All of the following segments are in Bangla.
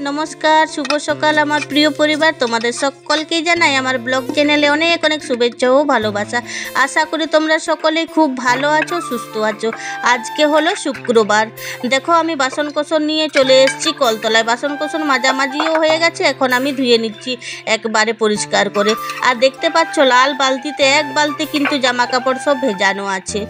নমস্কার, শুভ সকাল আমার প্রিয় পরিবার। তোমাদের সকলকেই জানাই আমার ব্লগ চ্যানেলে অনেক অনেক শুভেচ্ছা ও ভালোবাসা। আশা করি তোমরা সকলেই খুব ভালো আছো, সুস্থ আছো। আজকে হলো শুক্রবার। দেখো আমি বাসন নিয়ে চলে এসেছি কলতলায়। বাসন মাঝামাঝিও হয়ে গেছে, এখন আমি ধুয়ে নিচ্ছি একবারে পরিষ্কার করে। আর দেখতে পাচ্ছ লাল বালতিতে এক বালতি কিন্তু জামা কাপড় সব ভেজানো আছে।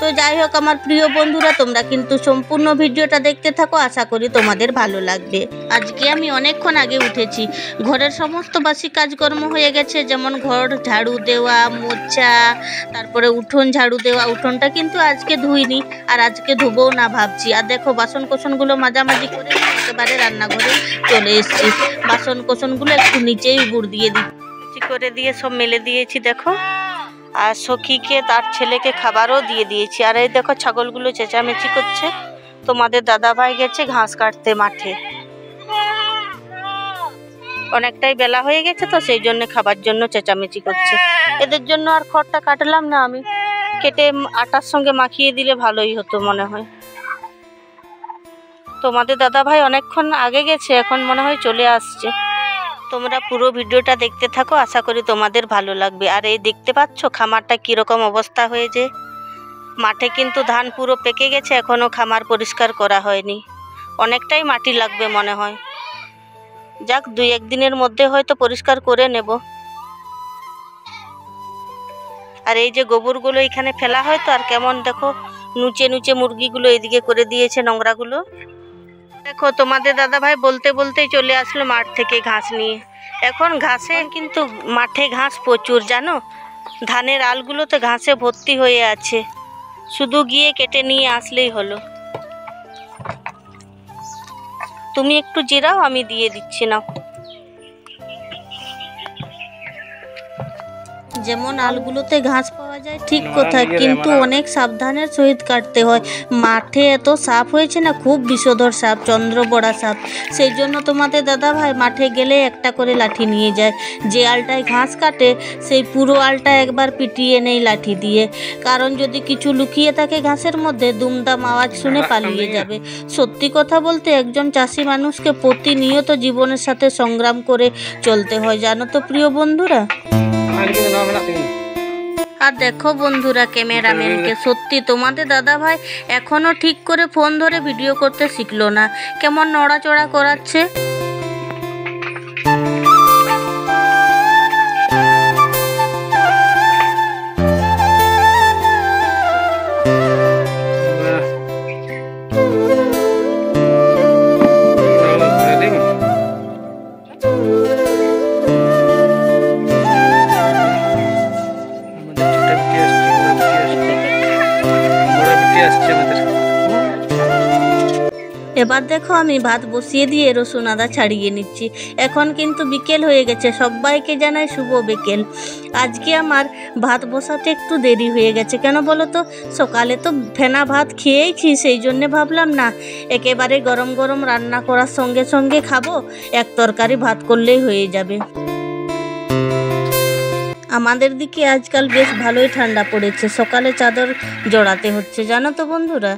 তো যাই হোক আমার প্রিয় বন্ধুরা, তোমরা কিন্তু সম্পূর্ণ ভিডিওটা দেখতে থাকো, আশা করি তোমাদের ভালো লাগবে। আজকে আমি অনেকক্ষণ আগে উঠেছি। ঘরের সমস্ত বাসি কাজকর্ম হয়ে গেছে, যেমন ঘর ঝাড়ু দেওয়া, মোছা, তারপরে উঠোন ঝাড়ু দেওয়া। উঠোনটা কিন্তু আজকে ধুইনি, আর আজকে ধুবও না ভাবছি। আর দেখো বাসনগুলো মাঝামাঝি করে একেবারে রান্নাঘরে চলে এসেছি। বাসনগুলো একটু নিচেই গুড় দিয়ে দিচ্ছি করে দিয়ে সব মেলে দিয়েছি দেখো। আর সখীকে তার ছেলেকে খাবারও দিয়ে দিয়েছি। আর এই দেখো ছাগলগুলো চেঁচামেচি করছে। তোমাদের দাদা ভাই গেছে ঘাস কাটতে মাঠে। অনেকটাই বেলা হয়ে গেছে তো সেই জন্য খাবার জন্য চেঁচামেচি করছে। এদের জন্য আর খড়টা কাটলাম না, আমি কেটে আটার সঙ্গে মাখিয়ে দিলে ভালোই হতো মনে হয়। তোমাদের দাদা ভাই অনেকক্ষণ আগে গেছে, এখন মনে হয় চলে আসছে। তোমরা পুরো ভিডিওটা দেখতে থাকো, আশা করি তোমাদের ভালো লাগবে। আর এই দেখতে পাচ্ছ খামারটা কীরকম অবস্থা হয়েছে। মাঠে কিন্তু ধান পুরো পেকে গেছে, এখনও খামার পরিষ্কার করা হয়নি। অনেকটাই মাটি লাগবে মনে হয়। যাক, 2-1 দিনের মধ্যে হয়তো পরিষ্কার করে নেব। আর এই যে গোবরগুলো এখানে ফেলা হয় তো, আর কেমন দেখো নুচে মুরগিগুলো এদিকে করে দিয়েছে নোংরাগুলো। দেখো তোমাদের দাদা ভাই বলতেই চলে আসলো মাঠ থেকে ঘাস নিয়ে। এখন ঘাসে কিন্তু মাঠে ঘাস প্রচুর জানো। ধানের আলগুলোতে ঘাসে ভর্তি হয়ে আছে, শুধু গিয়ে কেটে নিয়ে আসলেই হলো। তুমি একটু জিরাও, আমি দিয়ে দিচ্ছি না। যেমন আলগুলোতে ঘাস পাওয়া যায় ঠিক কথা, কিন্তু অনেক সাবধানের সহিত কাটতে হয়। মাঠে এত সাপ হয়েছে না, খুব বিষধর সাপ, চন্দ্রবড়া সাপ। সেই জন্য তোমাদের দাদা ভাই মাঠে গেলে একটা করে লাঠি নিয়ে যায়। যে আলটায় ঘাস কাটে সেই পুরো আলটা একবার পিটিয়ে নেই লাঠি দিয়ে, কারণ যদি কিছু লুকিয়ে থাকে ঘাসের মধ্যে দুমদাম আওয়াজ শুনে পালিয়ে যাবে। সত্যি কথা বলতে একজন চাষি মানুষকে প্রতিনিয়ত জীবনের সাথে সংগ্রাম করে চলতে হয়, জানো তো প্রিয় বন্ধুরা। আর দেখো বন্ধুরা ক্যামেরাম্যানকে, সত্যি তোমাদের দাদা ভাই এখনো ঠিক করে ফোন ধরে ভিডিও করতে শিখলো না, কেমন নড়াচড়া করাচ্ছে। এবার দেখো আমি ভাত বসিয়ে দিয়ে রসুন আদা ছাড়িয়ে নিচ্ছি। এখন কিন্তু বিকেল হয়ে গেছে, সবাইকে জানাই শুভ বিকেল। আজকে আমার ভাত বসাতে একটু দেরি হয়ে গেছে, কেন বলো তো, সকালে তো ফেনা ভাত খেয়েইছি, সেই জন্যে ভাবলাম না একেবারে গরম গরম রান্না করার সঙ্গে সঙ্গে খাবো, এক তরকারি ভাত করলেই হয়ে যাবে। আমাদের দিকে আজকাল বেশ ভালোই ঠান্ডা পড়েছে, সকালে চাদর জড়াতে হচ্ছে জানো তো বন্ধুরা।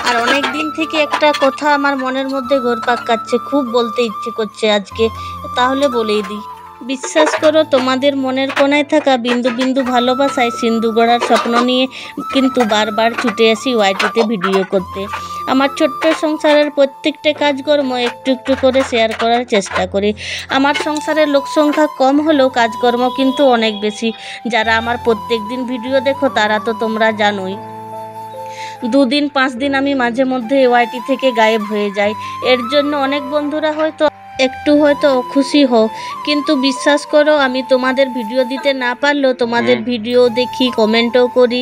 আর অনেক দিন থেকে একটা কথা আমার মনের মধ্যে ঘুরপাক খাচ্ছে, খুব বলতে ইচ্ছে করছে আজকে, তাহলে বলেই দিই। বিশ্বাস করো তোমাদের মনের কোণায় থাকা বিন্দু বিন্দু ভালোবাসায় সিন্ধু গড়ার স্বপ্ন নিয়ে কিন্তু বারবার ছুটে আসি ওয়াইটিতে ভিডিও করতে। আমার ছোট্ট সংসারের প্রত্যেকটা কাজকর্ম একটু একটু করে শেয়ার করার চেষ্টা করি। আমার সংসারের লোক সংখ্যা কম হলেও কাজকর্ম কিন্তু অনেক বেশি। যারা আমার প্রত্যেক দিন ভিডিও দেখো তারা তো তোমরা জানোই। 2 দিন 5 দিন আমি মাঝে মধ্যে ওয়াইটি থেকে গায়েব হয়ে যাই। এর জন্য অনেক বন্ধুরা হয়তো খুশি হও, কিন্তু বিশ্বাস করো আমি তোমাদের ভিডিও দিতে না পারলেও তোমাদের ভিডিও দেখি, কমেন্টও করি।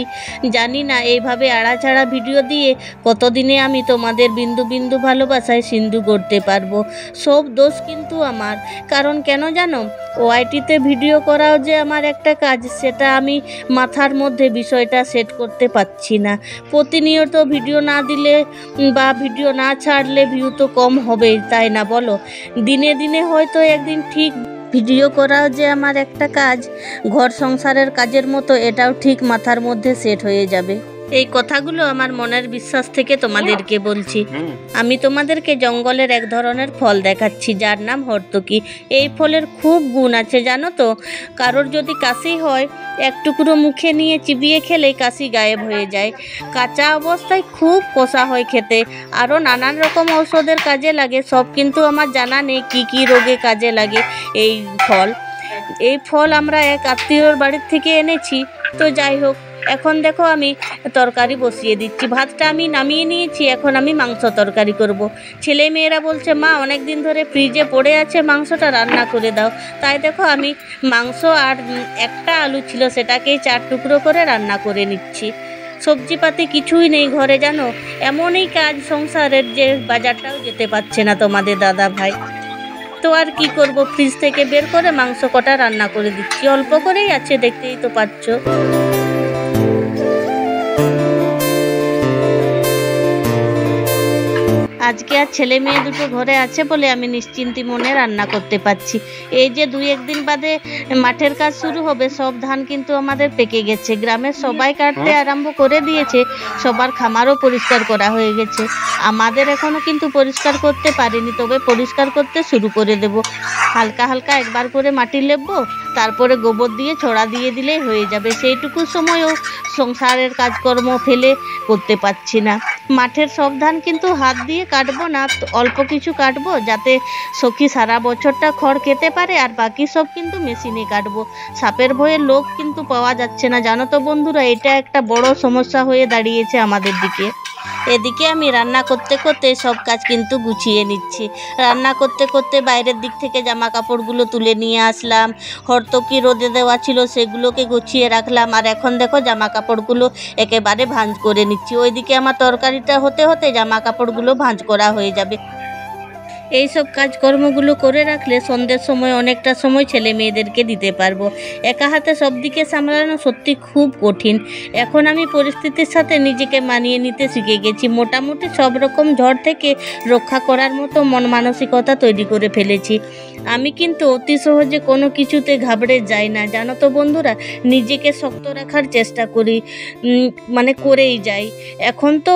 জানি না এইভাবে আড়াছাড়া ভিডিও দিয়ে কতদিনে আমি তোমাদের বিন্দু বিন্দু ভালোবাসায় সিন্ধু গড়তে পারবো। সব দোষ কিন্তু আমার, কারণ কেন জানো, ওয়াইটিতে ভিডিও করাও যে আমার একটা কাজ, সেটা আমি মাথার মধ্যে বিষয়টা সেট করতে পারছি না। প্রতিনিয়ত ভিডিও না দিলে বা ভিডিও না ছাড়লে ভিউ তো কম হবেই, তাই না বলো। দিনে দিনে হয়তো একদিন ঠিক ভিডিও করাও যে আমার একটা কাজ, ঘর সংসারের কাজের মতো, এটাও ঠিক মাথার মধ্যে সেট হয়ে যাবে। এই কথাগুলো আমার মনের বিশ্বাস থেকে তোমাদেরকে বলছি। আমি তোমাদেরকে জঙ্গলের এক ধরনের ফল দেখাচ্ছি যার নাম হর্তকি। এই ফলের খুব গুণ আছে জানো তো। কারোর যদি কাশি হয় এক টুকরো মুখে নিয়ে চিবিয়ে খেলেই কাশি গায়েব হয়ে যায়। কাঁচা অবস্থায় খুব কষা হয় খেতে। আরও নানান রকম ঔষধের কাজে লাগে, সব কিন্তু আমার জানা নেই কি কি রোগে কাজে লাগে এই ফল। এই ফল আমরা এক আত্মীয়র বাড়ির থেকে এনেছি। তো যাই হোক, এখন দেখো আমি তরকারি বসিয়ে দিচ্ছি। ভাতটা আমি নামিয়ে নিয়েছি, এখন আমি মাংস তরকারি করব। ছেলে মেয়েরা বলছে মা অনেক দিন ধরে ফ্রিজে পড়ে আছে, মাংসটা রান্না করে দাও। তাই দেখো আমি মাংস আর একটা আলু ছিল সেটাকেই 4 টুকরো করে রান্না করে নিচ্ছি। সবজিপাতি কিছুই নেই ঘরে জানো, এমনই কাজ সংসারের যে বাজারটাও যেতে পারছে না তোমাদের দাদা ভাই। তো আর কি করব, ফ্রিজ থেকে বের করে মাংস কটা রান্না করে দিচ্ছি। অল্প করেই আছে, দেখতেই তো পাচ্ছ। আজকে আর ছেলে মেয়ে দুটো ঘরে আছে বলে আমি নিশ্চিন্তি মনে রান্না করতে পারছি। এই যে 2-1 দিন বাদে মাঠের কাজ শুরু হবে, সব ধান কিন্তু আমাদের পেকে গেছে। গ্রামের সবাই কাটতে আরম্ভ করে দিয়েছে, সবার খামারও পরিষ্কার করা হয়ে গেছে। আমাদের এখনো কিন্তু পরিষ্কার করতে পারিনি, তবে পরিষ্কার করতে শুরু করে দেব। হালকা হালকা একবার করে মাটি লেপবো, তারপরে গোবর দিয়ে ছড়া দিয়ে দিলেই হয়ে যাবে। সেইটুকু সময়ও সংসারের কাজকর্ম ফেলে করতে পারছি না। মাঠের সব ধান কিন্তু হাত দিয়ে কাটবো না, অল্প কিছু কাটবো যাতে সখী সারা বছরটা খড় খেতে পারে, আর বাকি সব কিন্তু মেশিনে কাটবো। সাপের ভয়ে লোক কিন্তু পাওয়া যাচ্ছে না জানো তো বন্ধুরা, এটা একটা বড় সমস্যা হয়ে দাঁড়িয়েছে আমাদের দিকে। এদিকে আমি রান্না করতে করতে সব কাজ কিন্তু গুছিয়ে নিচ্ছি। রান্না করতে করতে বাইরের দিক থেকে জামা কাপড়গুলো তুলে নিয়ে আসলাম। হর্তকি রোদে দেওয়া ছিল সেগুলোকে গুছিয়ে রাখলাম। আর এখন দেখো জামা কাপড়গুলো একেবারে ভাঁজ করে নিচ্ছি। ওইদিকে আমার তরকারিটা হতে হতে জামা কাপড়গুলো ভাঁজ করা হয়ে যাবে। এই সব কাজকর্মগুলো করে রাখলে সন্ধ্যের সময় অনেকটা সময় ছেলে মেয়েদেরকে দিতে পারবো। একা হাতে সব দিকে সামলানো সত্যি খুব কঠিন। এখন আমি পরিস্থিতির সাথে নিজেকে মানিয়ে নিতে শিখে গেছি। মোটামুটি সব রকম ঝড় থেকে রক্ষা করার মতো মন মানসিকতা তৈরি করে ফেলেছি। আমি কিন্তু অতি সহজে কোনো কিছুতে ঘাবড়ে যাই না জানো তো বন্ধুরা। নিজেকে শক্ত রাখার চেষ্টা করি, মানে করেই যাই। এখন তো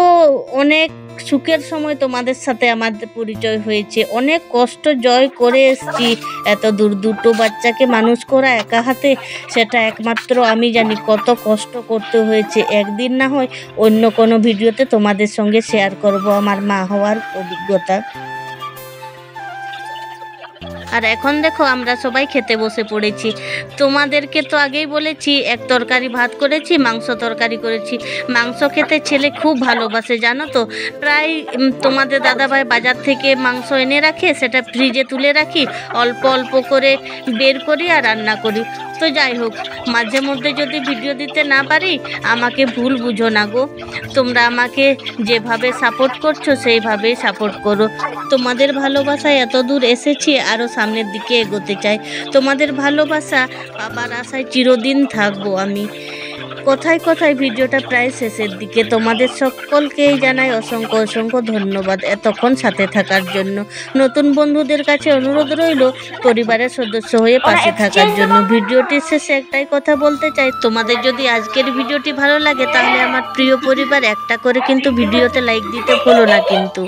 অনেক সুখের সময় তোমাদের সাথে আমাদের পরিচয় হয়েছে। অনেক কষ্ট জয় করে এসেছি। এত দূর দুটো বাচ্চাকে মানুষ করা একা হাতে, সেটা একমাত্র আমি জানি কত কষ্ট করতে হয়েছে। একদিন না হয় অন্য কোনো ভিডিওতে তোমাদের সঙ্গে শেয়ার করব আমার মা হওয়ার অভিজ্ঞতা। আর এখন দেখো আমরা সবাই খেতে বসে পড়েছি। তোমাদেরকে তো আগেই বলেছি এক তরকারি ভাত করেছি, মাংস তরকারি করেছি। মাংস খেতে ছেলে খুব ভালোবাসে জানো তো। প্রায় তোমাদের দাদাভাই বাজার থেকে মাংস এনে রাখে, সেটা ফ্রিজে তুলে রাখি, অল্প অল্প করে বের করি আর রান্না করি। তো যাই হোক, মাঝে মধ্যে যদি ভিডিও দিতে না পারি আমাকে ভুল বুঝো না গো। তোমরা আমাকে যেভাবে সাপোর্ট করছো সেইভাবেই সাপোর্ট করো। তোমাদের ভালোবাসায় এত দূর এসেছি, আরও সামনের দিকে এগোতে চাই। তোমাদের ভালোবাসা পাবার আশায় চিরদিন থাকবো আমি। কথায় কথায় ভিডিওটা প্রায় শেষের দিকে। তোমাদের সকলকেই জানাই অসংখ্য অসংখ্য ধন্যবাদ এতক্ষণ সাথে থাকার জন্য। নতুন বন্ধুদের কাছে অনুরোধ রইল পরিবারের সদস্য হয়ে পাশে থাকার জন্য। ভিডিওটির শেষে একটাই কথা বলতে চাই, তোমাদের যদি আজকের ভিডিওটি ভালো লাগে তাহলে আমার প্রিয় পরিবার একটা করে কিন্তু ভিডিওতে লাইক দিতে ভুলো না কিন্তু।